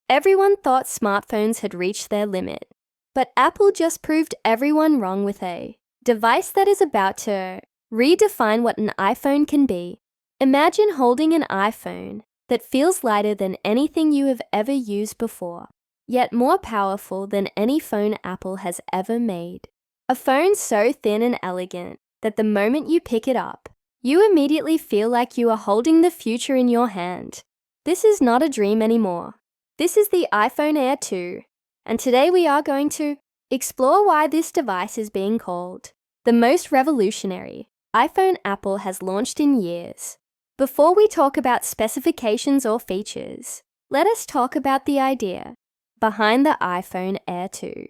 Everyone thought smartphones had reached their limit, but Apple just proved everyone wrong with a device that is about to redefine what an iPhone can be. Imagine holding an iPhone that feels lighter than anything you have ever used before, yet more powerful than any phone Apple has ever made. A phone so thin and elegant that the moment you pick it up, you immediately feel like you are holding the future in your hand. This is not a dream anymore. This is the iPhone Air 2, and today we are going to explore why this device is being called the most revolutionary iPhone Apple has launched in years. Before we talk about specifications or features, let us talk about the idea behind the iPhone Air 2.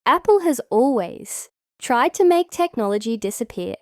Apple has always tried to make technology disappear,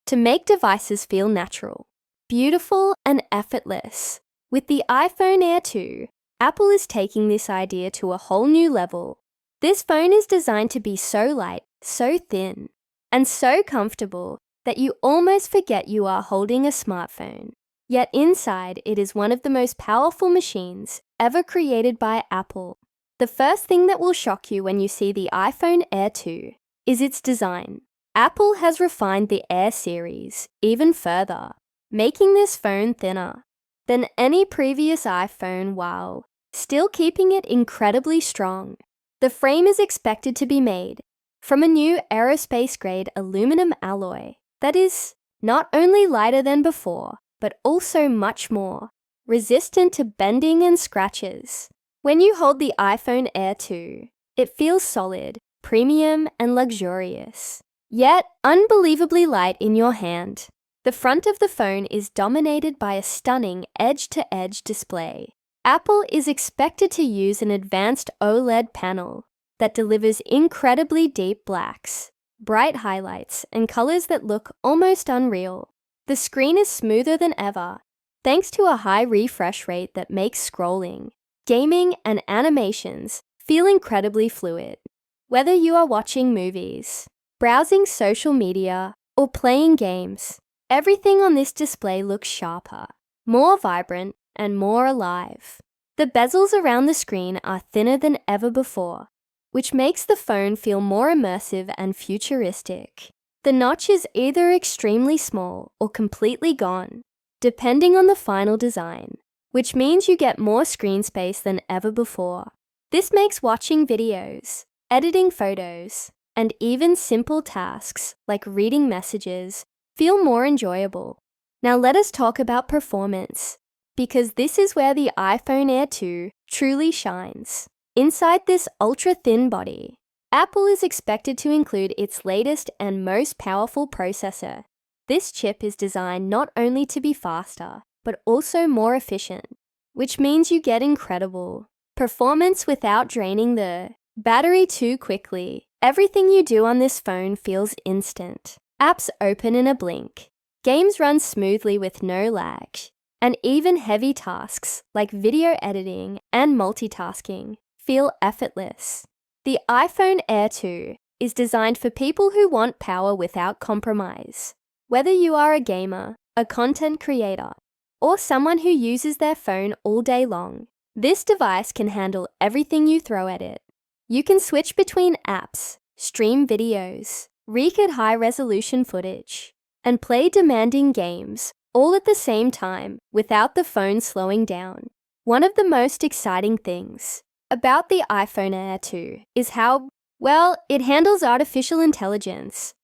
to make devices feel natural, beautiful, and effortless. With the iPhone Air 2, Apple is taking this idea to a whole new level. This phone is designed to be so light, so thin, and so comfortable that you almost forget you are holding a smartphone. Yet inside, it is one of the most powerful machines ever created by Apple. The first thing that will shock you when you see the iPhone Air 2 is its design. Apple has refined the Air series even further, making this phone thinner than any previous iPhone while still keeping it incredibly strong. The frame is expected to be made from a new aerospace-grade aluminum alloy that is not only lighter than before, but also much more resistant to bending and scratches. When you hold the iPhone Air 2, it feels solid, premium, and luxurious, yet unbelievably light in your hand. The front of the phone is dominated by a stunning edge-to-edge display. Apple is expected to use an advanced OLED panel that delivers incredibly deep blacks, bright highlights, and colors that look almost unreal. The screen is smoother than ever, thanks to a high refresh rate that makes scrolling, gaming, and animations feel incredibly fluid. Whether you are watching movies, browsing social media, or playing games, everything on this display looks sharper, more vibrant, and more alive. The bezels around the screen are thinner than ever before, which makes the phone feel more immersive and futuristic. The notch is either extremely small or completely gone, depending on the final design, which means you get more screen space than ever before. This makes watching videos, editing photos, and even simple tasks like reading messages feel more enjoyable. Now let us talk about performance, because this is where the iPhone Air 2 truly shines. Inside this ultra-thin body, Apple is expected to include its latest and most powerful processor. This chip is designed not only to be faster, but also more efficient, which means you get incredible performance without draining the battery too quickly. Everything you do on this phone feels instant. Apps open in a blink, games run smoothly with no lag, and even heavy tasks like video editing and multitasking feel effortless. The iPhone Air 2 is designed for people who want power without compromise. Whether you are a gamer, a content creator, or someone who uses their phone all day long, this device can handle everything you throw at it. You can switch between apps, stream videos, record high-resolution footage, and play demanding games all at the same time without the phone slowing down. One of the most exciting things about the iPhone Air 2 is how well it handles artificial intelligence.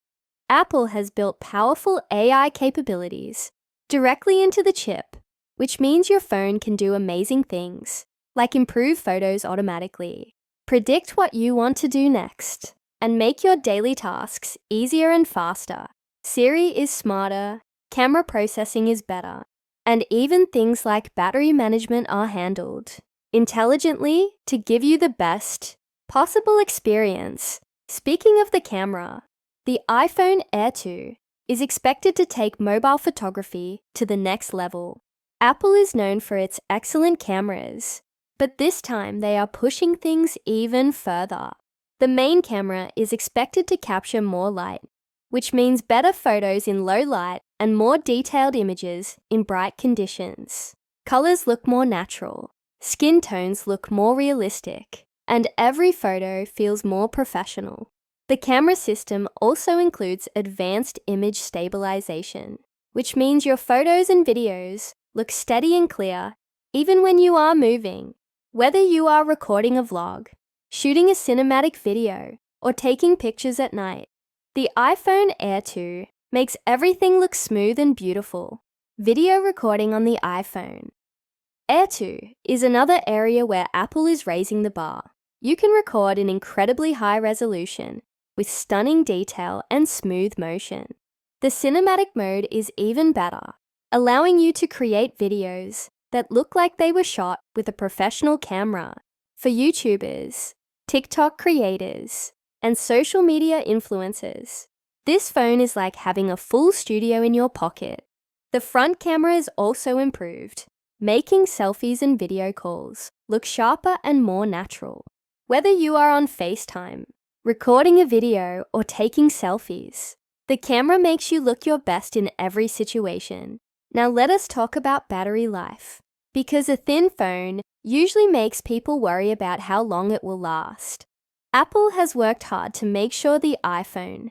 Apple has built powerful AI capabilities directly into the chip, which means your phone can do amazing things, like improve photos automatically, predict what you want to do next, and make your daily tasks easier and faster. Siri is smarter, camera processing is better, and even things like battery management are handled intelligently to give you the best possible experience. Speaking of the camera, the iPhone Air 2 is expected to take mobile photography to the next level. Apple is known for its excellent cameras, but this time they are pushing things even further. The main camera is expected to capture more light, which means better photos in low light and more detailed images in bright conditions. Colors look more natural, skin tones look more realistic, and every photo feels more professional. The camera system also includes advanced image stabilization, which means your photos and videos look steady and clear even when you are moving. Whether you are recording a vlog, shooting a cinematic video, or taking pictures at night, the iPhone Air 2 makes everything look smooth and beautiful. Video recording on the iPhone Air 2 is another area where Apple is raising the bar. You can record in incredibly high resolution with stunning detail and smooth motion. The cinematic mode is even better, allowing you to create videos that look like they were shot with a professional camera. For YouTubers, TikTok creators, and social media influencers, this phone is like having a full studio in your pocket. The front camera is also improved, making selfies and video calls look sharper and more natural. Whether you are on FaceTime, recording a video, or taking selfies, the camera makes you look your best in every situation. Now let us talk about battery life, because a thin phone usually makes people worry about how long it will last. Apple has worked hard to make sure the iPhone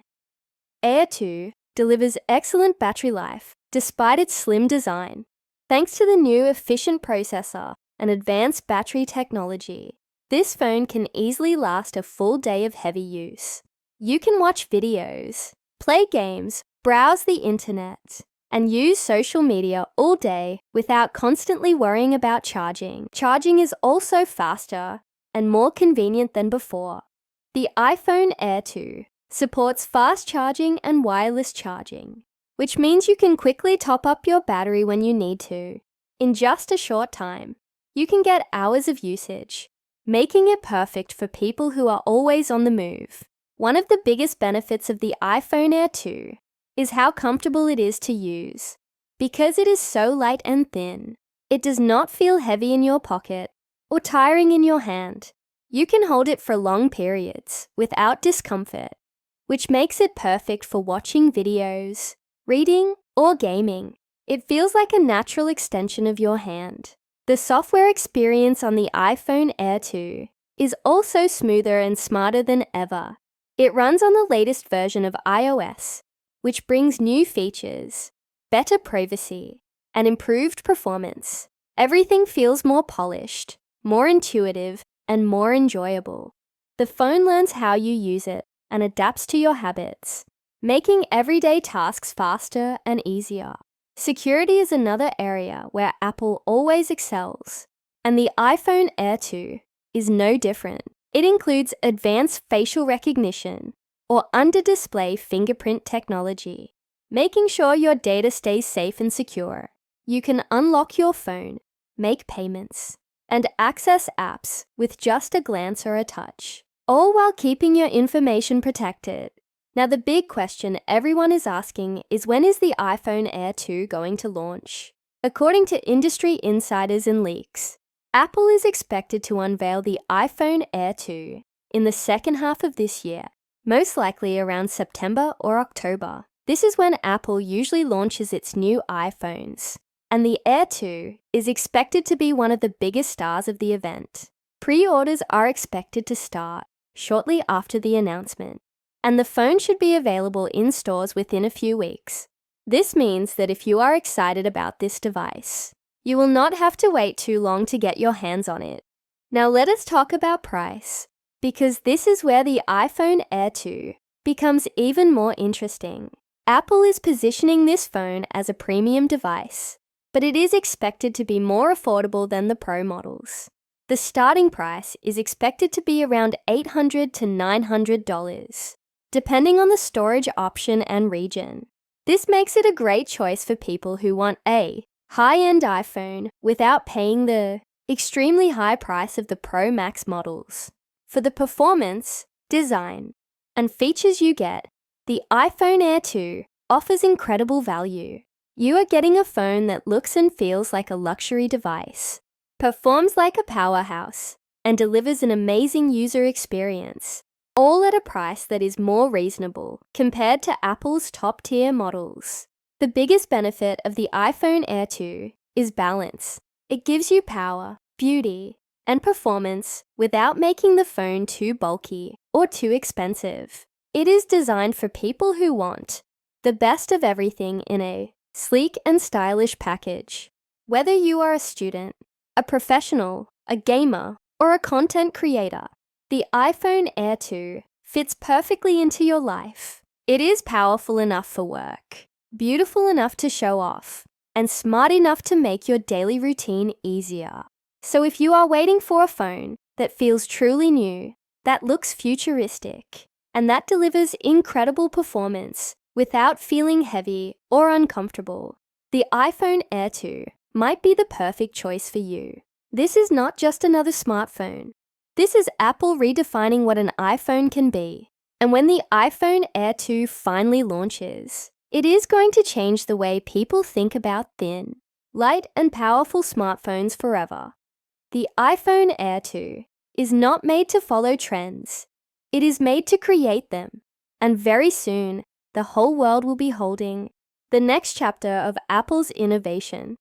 Air 2 delivers excellent battery life despite its slim design. Thanks to the new efficient processor and advanced battery technology, this phone can easily last a full day of heavy use. You can watch videos, play games, browse the internet, and use social media all day without constantly worrying about charging. Charging is also faster and more convenient than before. The iPhone Air 2 supports fast charging and wireless charging, which means you can quickly top up your battery when you need to. In just a short time, you can get hours of usage, making it perfect for people who are always on the move. One of the biggest benefits of the iPhone Air 2 is how comfortable it is to use. Because it is so light and thin, it does not feel heavy in your pocket or tiring in your hand. You can hold it for long periods without discomfort, which makes it perfect for watching videos, reading, or gaming. It feels like a natural extension of your hand. The software experience on the iPhone Air 2 is also smoother and smarter than ever. It runs on the latest version of iOS, which brings new features, better privacy, and improved performance. Everything feels more polished, more intuitive, and more enjoyable. The phone learns how you use it and adapts to your habits, making everyday tasks faster and easier. Security is another area where Apple always excels, and the iPhone Air 2 is no different. It includes advanced facial recognition or under-display fingerprint technology, making sure your data stays safe and secure. You can unlock your phone, make payments, and access apps with just a glance or a touch, all while keeping your information protected. Now, the big question everyone is asking is, when is the iPhone Air 2 going to launch? According to industry insiders and leaks, Apple is expected to unveil the iPhone Air 2 in the second half of this year, most likely around September or October. This is when Apple usually launches its new iPhones, and the Air 2 is expected to be one of the biggest stars of the event. Pre-orders are expected to start shortly after the announcement, and the phone should be available in stores within a few weeks. This means that if you are excited about this device, you will not have to wait too long to get your hands on it. Now let us talk about price, because this is where the iPhone Air 2 becomes even more interesting. Apple is positioning this phone as a premium device, but it is expected to be more affordable than the Pro models. The starting price is expected to be around $800 to $900, depending on the storage option and region. This makes it a great choice for people who want a high-end iPhone without paying the extremely high price of the Pro Max models. For the performance, design, and features you get, the iPhone Air 2 offers incredible value. You are getting a phone that looks and feels like a luxury device, performs like a powerhouse, and delivers an amazing user experience, all at a price that is more reasonable compared to Apple's top-tier models. The biggest benefit of the iPhone Air 2 is balance. It gives you power, beauty, and performance without making the phone too bulky or too expensive. It is designed for people who want the best of everything in a sleek and stylish package. Whether you are a student, a professional, a gamer, or a content creator, the iPhone Air 2 fits perfectly into your life. It is powerful enough for work, beautiful enough to show off, and smart enough to make your daily routine easier. So if you are waiting for a phone that feels truly new, that looks futuristic, and that delivers incredible performance without feeling heavy or uncomfortable, the iPhone Air 2 might be the perfect choice for you. This is not just another smartphone. This is Apple redefining what an iPhone can be. And when the iPhone Air 2 finally launches, it is going to change the way people think about thin, light, and powerful smartphones forever. The iPhone Air 2 is not made to follow trends. It is made to create them. And very soon, the whole world will be holding the next chapter of Apple's innovation.